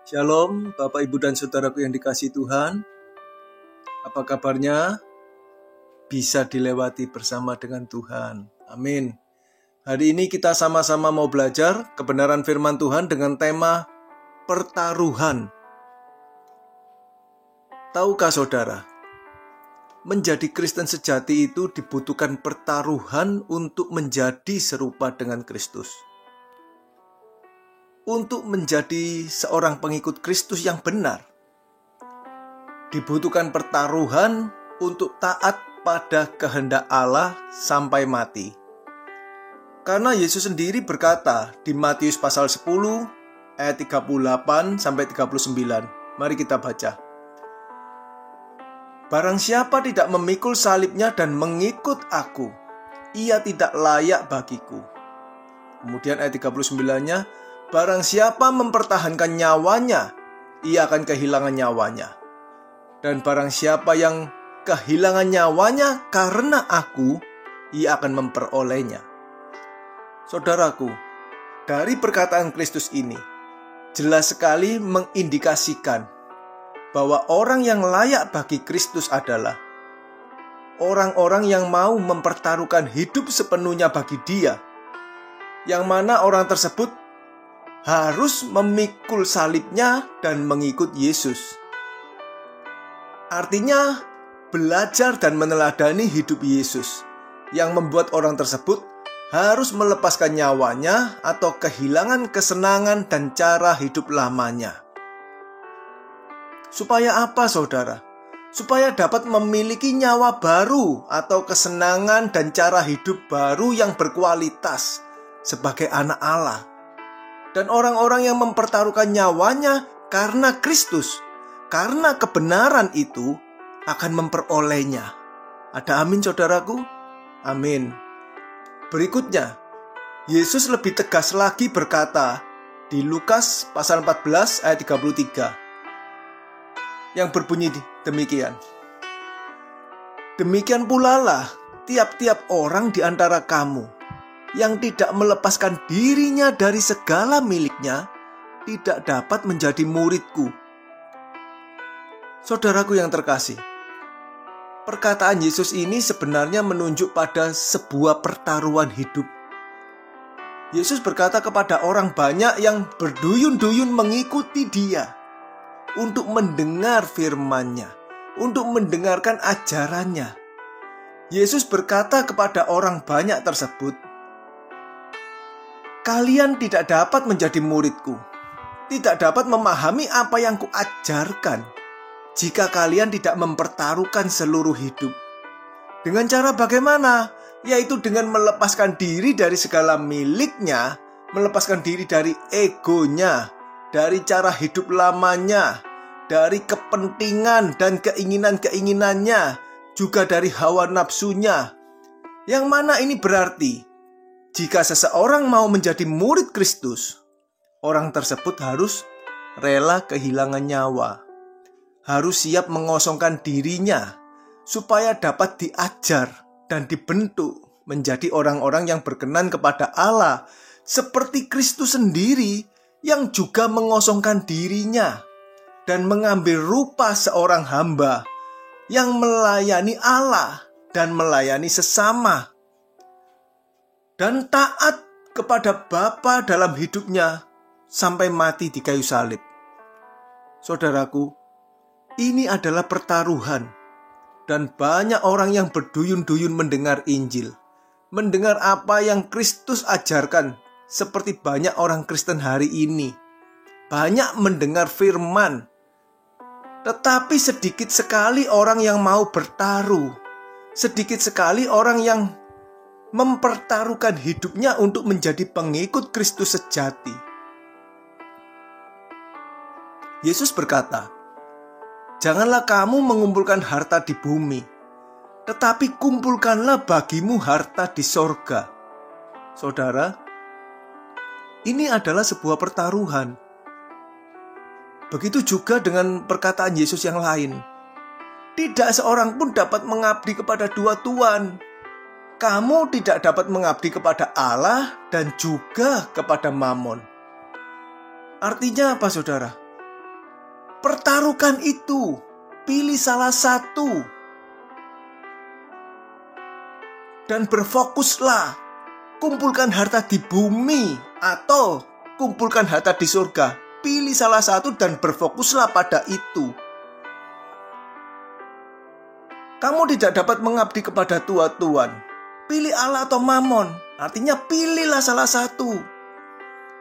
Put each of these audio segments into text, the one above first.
Shalom, Bapak, Ibu, dan Saudaraku yang dikasihi Tuhan. Apa kabarnya? Bisa dilewati bersama dengan Tuhan. Amin. Hari ini kita sama-sama mau belajar kebenaran firman Tuhan dengan tema pertaruhan. Tahukah saudara, menjadi Kristen sejati itu dibutuhkan pertaruhan untuk menjadi serupa dengan Kristus. Untuk menjadi seorang pengikut Kristus yang benar, dibutuhkan pertaruhan untuk taat pada kehendak Allah sampai mati. Karena Yesus sendiri berkata di Matius pasal 10 ayat 38 sampai 39. Mari kita baca. Barang siapa tidak memikul salibnya dan mengikut aku, ia tidak layak bagiku. Kemudian ayat 39-nya, barang siapa mempertahankan nyawanya, ia akan kehilangan nyawanya. Dan barang siapa yang kehilangan nyawanya karena aku, ia akan memperolehnya. Saudaraku, dari perkataan Kristus ini, jelas sekali mengindikasikan bahwa orang yang layak bagi Kristus adalah orang-orang yang mau mempertaruhkan hidup sepenuhnya bagi Dia, yang mana orang tersebut harus memikul salibnya dan mengikut Yesus. Artinya, belajar dan meneladani hidup Yesus yang membuat orang tersebut harus melepaskan nyawanya atau kehilangan kesenangan dan cara hidup lamanya. Supaya apa, saudara? Supaya dapat memiliki nyawa baru atau kesenangan dan cara hidup baru yang berkualitas sebagai anak Allah. Dan orang-orang yang mempertaruhkan nyawanya karena Kristus, karena kebenaran itu, akan memperolehnya. Ada amin, saudaraku? Amin. Berikutnya, Yesus lebih tegas lagi berkata di Lukas pasal 14 ayat 33 yang berbunyi demikian. Demikian pula lah tiap-tiap orang di antara kamu yang tidak melepaskan dirinya dari segala miliknya tidak dapat menjadi muridku. Saudaraku yang terkasih, perkataan Yesus ini sebenarnya menunjuk pada sebuah pertaruhan hidup. Yesus berkata kepada orang banyak yang berduyun-duyun mengikuti Dia untuk mendengar firman-Nya, untuk mendengarkan ajarannya. Yesus berkata kepada orang banyak tersebut, kalian tidak dapat menjadi muridku, tidak dapat memahami apa yang kuajarkan, jika kalian tidak mempertaruhkan seluruh hidup. Dengan cara bagaimana? Yaitu dengan melepaskan diri dari segala miliknya, melepaskan diri dari egonya, dari cara hidup lamanya, dari kepentingan dan keinginan-keinginannya, juga dari hawa nafsunya. Yang mana ini berarti, jika seseorang mau menjadi murid Kristus, orang tersebut harus rela kehilangan nyawa, harus siap mengosongkan dirinya, supaya dapat diajar dan dibentuk menjadi orang-orang yang berkenan kepada Allah, seperti Kristus sendiri yang juga mengosongkan dirinya dan mengambil rupa seorang hamba yang melayani Allah dan melayani sesama, dan taat kepada Bapa dalam hidupnya sampai mati di kayu salib. Saudaraku, ini adalah pertaruhan, dan banyak orang yang berduyun-duyun mendengar Injil, mendengar apa yang Kristus ajarkan, seperti banyak orang Kristen hari ini. Banyak mendengar firman, tetapi sedikit sekali orang yang mau bertaruh, sedikit sekali orang yang mempertaruhkan hidupnya untuk menjadi pengikut Kristus sejati. Yesus berkata, janganlah kamu mengumpulkan harta di bumi, tetapi kumpulkanlah bagimu harta di sorga. Saudara, ini adalah sebuah pertaruhan. Begitu juga dengan perkataan Yesus yang lain. Tidak seorang pun dapat mengabdi kepada dua tuan. Kamu tidak dapat mengabdi kepada Allah dan juga kepada Mammon. Artinya apa, saudara? Pertaruhkan itu. Pilih salah satu. Dan berfokuslah. Kumpulkan harta di bumi atau kumpulkan harta di surga. Pilih salah satu dan berfokuslah pada itu. Kamu tidak dapat mengabdi kepada Tuhan. Pilih Allah atau Mammon. Artinya pilihlah salah satu.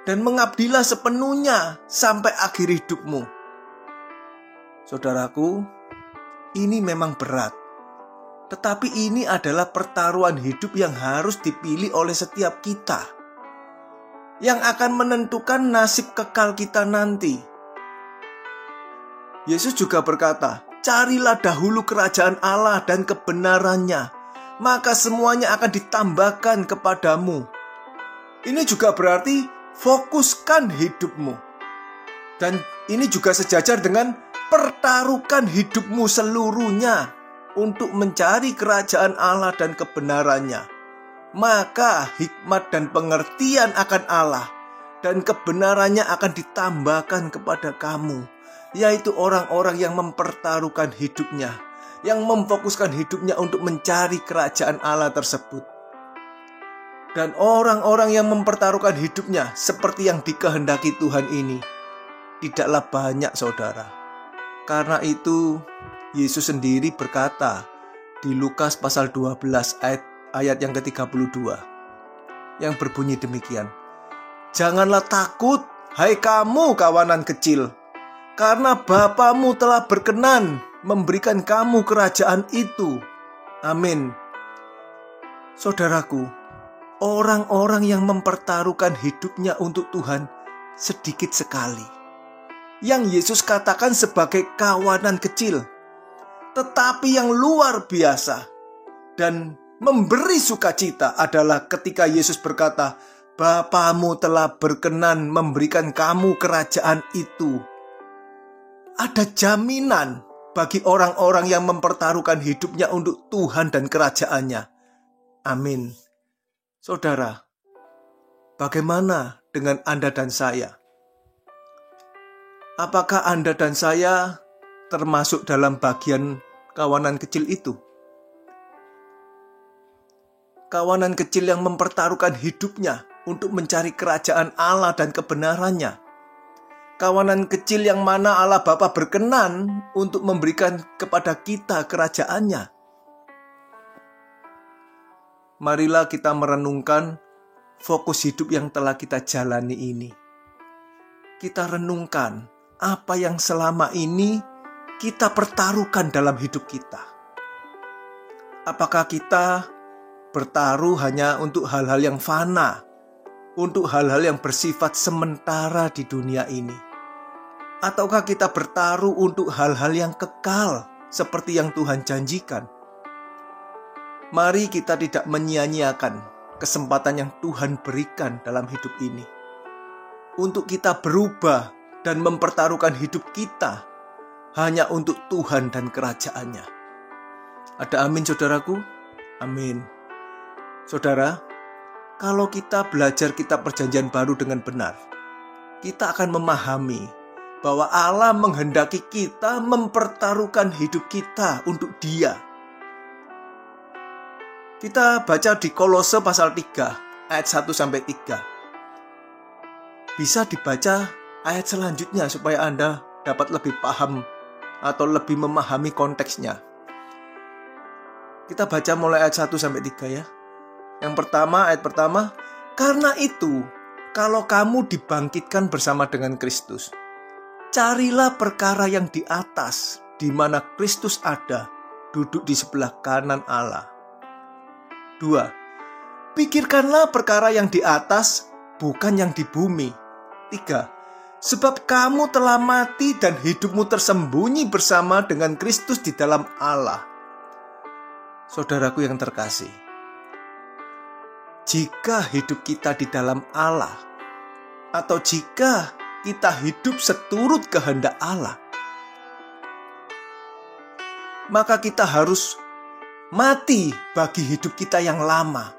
Dan mengabdilah sepenuhnya sampai akhir hidupmu. Saudaraku, ini memang berat. Tetapi ini adalah pertaruhan hidup yang harus dipilih oleh setiap kita, yang akan menentukan nasib kekal kita nanti. Yesus juga berkata, carilah dahulu kerajaan Allah dan kebenarannya, maka semuanya akan ditambahkan kepadamu. Ini juga berarti fokuskan hidupmu. Dan ini juga sejajar dengan pertaruhkan hidupmu seluruhnya untuk mencari kerajaan Allah dan kebenarannya. Maka hikmat dan pengertian akan Allah dan kebenarannya akan ditambahkan kepada kamu, yaitu orang-orang yang mempertaruhkan hidupnya, yang memfokuskan hidupnya untuk mencari kerajaan Allah tersebut. Dan orang-orang yang mempertaruhkan hidupnya seperti yang dikehendaki Tuhan ini tidaklah banyak, saudara. Karena itu Yesus sendiri berkata di Lukas pasal 12 ayat yang ke-32 yang berbunyi demikian. Janganlah takut, hai kamu kawanan kecil, karena Bapamu telah berkenan memberikan kamu kerajaan itu. Amin. Saudaraku, orang-orang yang mempertaruhkan hidupnya untuk Tuhan sedikit sekali. Yang Yesus katakan sebagai kawanan kecil, tetapi yang luar biasa dan memberi sukacita adalah ketika Yesus berkata, Bapamu telah berkenan memberikan kamu kerajaan itu. Ada jaminan bagi orang-orang yang mempertaruhkan hidupnya untuk Tuhan dan kerajaannya. Amin. Saudara, bagaimana dengan Anda dan saya? Apakah Anda dan saya termasuk dalam bagian kawanan kecil itu? Kawanan kecil yang mempertaruhkan hidupnya untuk mencari kerajaan Allah dan kebenarannya. Kawanan kecil yang mana Allah Bapa berkenan untuk memberikan kepada kita kerajaannya. Marilah kita merenungkan fokus hidup yang telah kita jalani ini. Kita renungkan apa yang selama ini kita pertaruhkan dalam hidup kita. Apakah kita bertaruh hanya untuk hal-hal yang fana, untuk hal-hal yang bersifat sementara di dunia ini? Ataukah kita bertaruh untuk hal-hal yang kekal seperti yang Tuhan janjikan? Mari kita tidak menyia-nyiakan kesempatan yang Tuhan berikan dalam hidup ini untuk kita berubah dan mempertaruhkan hidup kita hanya untuk Tuhan dan kerajaannya. Ada amin, saudaraku? Amin. Saudara, kalau kita belajar kitab Perjanjian Baru dengan benar, kita akan memahami bahwa Allah menghendaki kita mempertaruhkan hidup kita untuk Dia. Kita baca di Kolose pasal 3 ayat 1-3. Bisa dibaca ayat selanjutnya supaya Anda dapat lebih paham atau lebih memahami konteksnya. Kita baca mulai ayat 1-3 ya. Yang pertama, ayat pertama, karena itu, kalau kamu dibangkitkan bersama dengan Kristus, carilah perkara yang di atas, di mana Kristus ada, duduk di sebelah kanan Allah. 2. Pikirkanlah perkara yang di atas, bukan yang di bumi. 3. Sebab kamu telah mati dan hidupmu tersembunyi bersama dengan Kristus di dalam Allah. Saudaraku yang terkasih, jika hidup kita di dalam Allah, atau jika kita hidup seturut kehendak Allah, maka kita harus mati bagi hidup kita yang lama.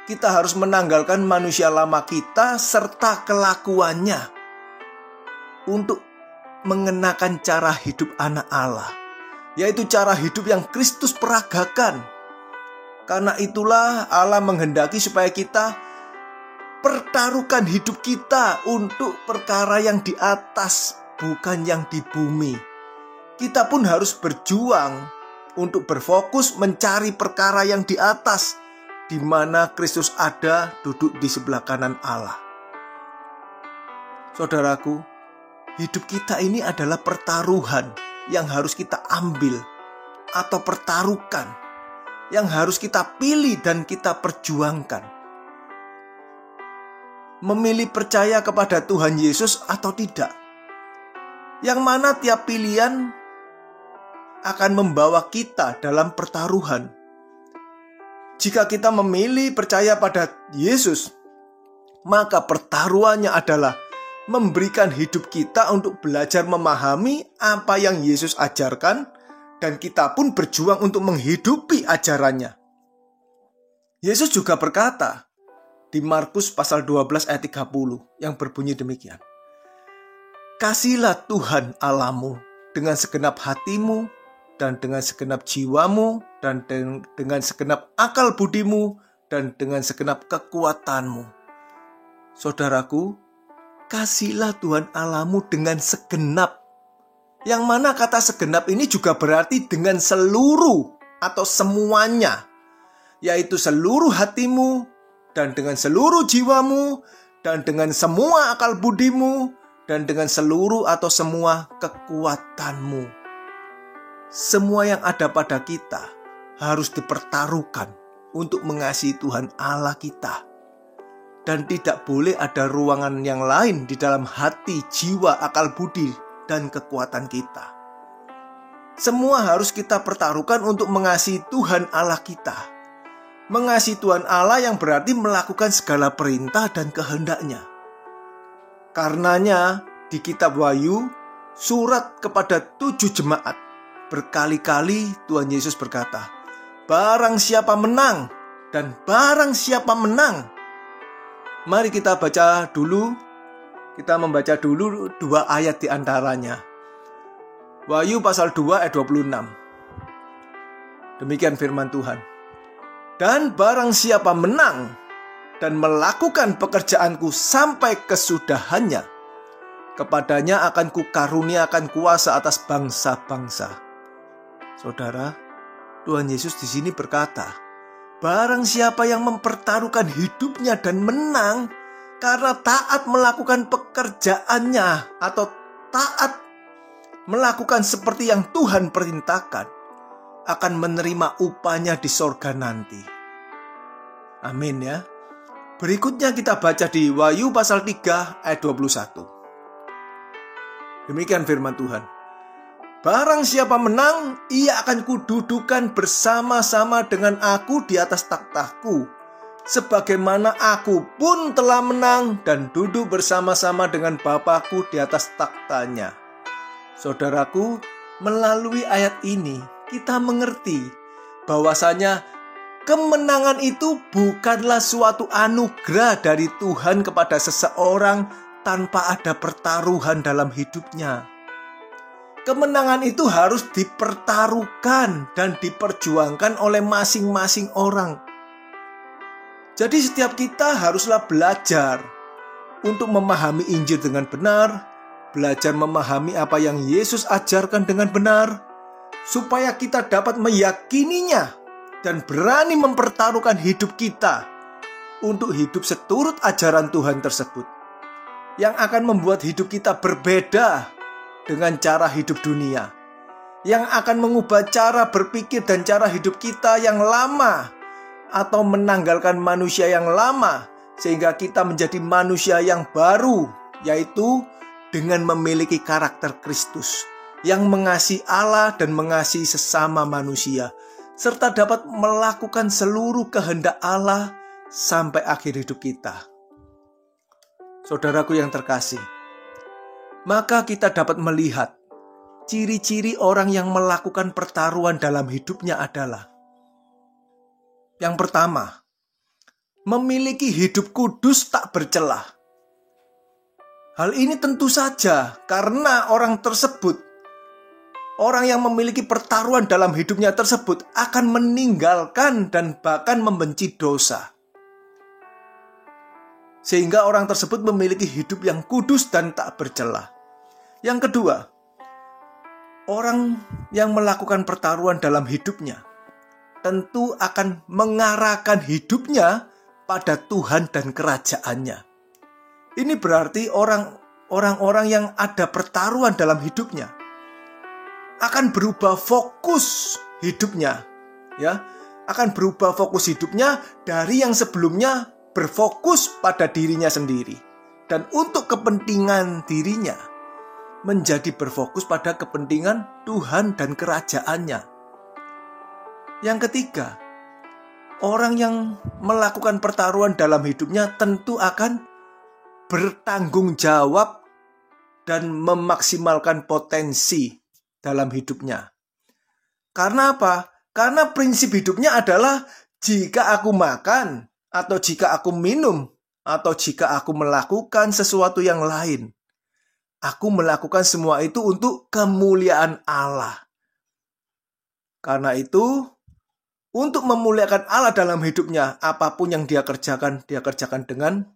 Kita harus menanggalkan manusia lama kita serta kelakuannya untuk mengenakan cara hidup anak Allah, yaitu cara hidup yang Kristus peragakan. Karena itulah Allah menghendaki supaya kita pertaruhkan hidup kita untuk perkara yang di atas, bukan yang di bumi. Kita pun harus berjuang untuk berfokus mencari perkara yang di atas, di mana Kristus ada duduk di sebelah kanan Allah. Saudaraku, hidup kita ini adalah pertaruhan yang harus kita ambil atau pertaruhkan, yang harus kita pilih dan kita perjuangkan. Memilih percaya kepada Tuhan Yesus atau tidak, yang mana tiap pilihan akan membawa kita dalam pertaruhan. Jika kita memilih percaya pada Yesus, maka pertaruhannya adalah memberikan hidup kita untuk belajar memahami apa yang Yesus ajarkan, dan kita pun berjuang untuk menghidupi ajarannya. Yesus juga berkata di Markus pasal 12 ayat 30 yang berbunyi demikian. Kasihilah Tuhan Allahmu dengan segenap hatimu, dan dengan segenap jiwamu, dan dengan segenap akal budimu, dan dengan segenap kekuatanmu. Saudaraku, kasihilah Tuhan Allahmu dengan segenap. Yang mana kata segenap ini juga berarti dengan seluruh atau semuanya, yaitu seluruh hatimu, dan dengan seluruh jiwamu, dan dengan semua akal budimu, dan dengan seluruh atau semua kekuatanmu. Semua yang ada pada kita harus dipertaruhkan untuk mengasihi Tuhan Allah kita. Dan tidak boleh ada ruangan yang lain di dalam hati, jiwa, akal budi, dan kekuatan kita. Semua harus kita pertaruhkan untuk mengasihi Tuhan Allah kita. Mengasihi Tuhan Allah yang berarti melakukan segala perintah dan kehendaknya. Karenanya di kitab Wahyu, surat kepada 7 jemaat, berkali-kali Tuhan Yesus berkata, barang siapa menang, dan barang siapa menang. Mari kita baca dulu, kita membaca dulu 2 ayat di antaranya. Wahyu pasal 2 ayat 26. Demikian firman Tuhan. Dan barang siapa menang dan melakukan pekerjaanku sampai kesudahannya, kepadanya akan kukaruniakan kuasa atas bangsa-bangsa. Saudara, Tuhan Yesus di sini berkata, barang siapa yang mempertaruhkan hidupnya dan menang karena taat melakukan pekerjaannya atau taat melakukan seperti yang Tuhan perintahkan, akan menerima upahnya di sorga nanti. Amin ya. Berikutnya kita baca di Wahyu pasal 3 ayat 21. Demikian firman Tuhan. Barang siapa menang, ia akan kududukan bersama-sama dengan aku di atas takhtaku, sebagaimana aku pun telah menang dan duduk bersama-sama dengan Bapa-Ku di atas takhtanya. Saudaraku, melalui ayat ini kita mengerti bahwasanya kemenangan itu bukanlah suatu anugerah dari Tuhan kepada seseorang tanpa ada pertaruhan dalam hidupnya. Kemenangan itu harus dipertaruhkan dan diperjuangkan oleh masing-masing orang. Jadi setiap kita haruslah belajar untuk memahami Injil dengan benar, belajar memahami apa yang Yesus ajarkan dengan benar, supaya kita dapat meyakininya dan berani mempertaruhkan hidup kita untuk hidup seturut ajaran Tuhan tersebut, yang akan membuat hidup kita berbeda dengan cara hidup dunia, yang akan mengubah cara berpikir dan cara hidup kita yang lama, atau menanggalkan manusia yang lama, sehingga kita menjadi manusia yang baru, yaitu dengan memiliki karakter Kristus, yang mengasihi Allah dan mengasihi sesama manusia, serta dapat melakukan seluruh kehendak Allah sampai akhir hidup kita. Saudaraku yang terkasih, maka kita dapat melihat ciri-ciri orang yang melakukan pertaruhan dalam hidupnya adalah: yang pertama, memiliki hidup kudus tak bercelah. Hal ini tentu saja karena orang tersebut, orang yang memiliki pertaruhan dalam hidupnya tersebut akan meninggalkan dan bahkan membenci dosa. Sehingga orang tersebut memiliki hidup yang kudus dan tak bercela. Yang kedua, orang yang melakukan pertaruhan dalam hidupnya tentu akan mengarahkan hidupnya pada Tuhan dan kerajaannya. Ini berarti orang-orang yang ada pertaruhan dalam hidupnya akan berubah fokus hidupnya, ya, akan berubah fokus hidupnya dari yang sebelumnya berfokus pada dirinya sendiri dan untuk kepentingan dirinya menjadi berfokus pada kepentingan Tuhan dan kerajaannya. Yang ketiga, orang yang melakukan pertaruhan dalam hidupnya tentu akan bertanggung jawab dan memaksimalkan potensi dalam hidupnya. Karena apa? Karena prinsip hidupnya adalah jika aku makan, atau jika aku minum, atau jika aku melakukan sesuatu yang lain, aku melakukan semua itu untuk kemuliaan Allah. Karena itu, untuk memuliakan Allah dalam hidupnya, apapun yang dia kerjakan dengan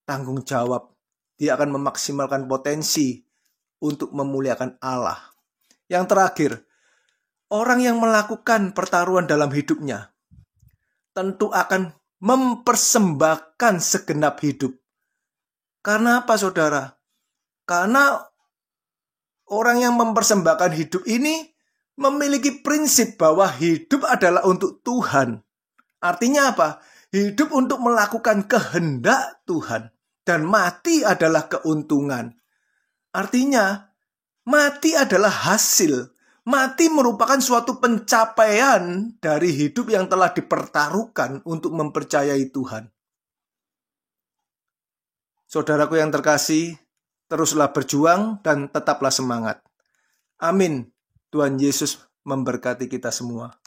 tanggung jawab. Dia akan memaksimalkan potensi untuk memuliakan Allah. Yang terakhir, orang yang melakukan pertaruhan dalam hidupnya tentu akan mempersembahkan segenap hidup. Karena apa, saudara? Karena orang yang mempersembahkan hidup ini memiliki prinsip bahwa hidup adalah untuk Tuhan. Artinya apa? Hidup untuk melakukan kehendak Tuhan. Dan mati adalah keuntungan. Artinya, mati adalah hasil. Mati merupakan suatu pencapaian dari hidup yang telah dipertaruhkan untuk mempercayai Tuhan. Saudaraku yang terkasih, teruslah berjuang dan tetaplah semangat. Amin. Tuhan Yesus memberkati kita semua.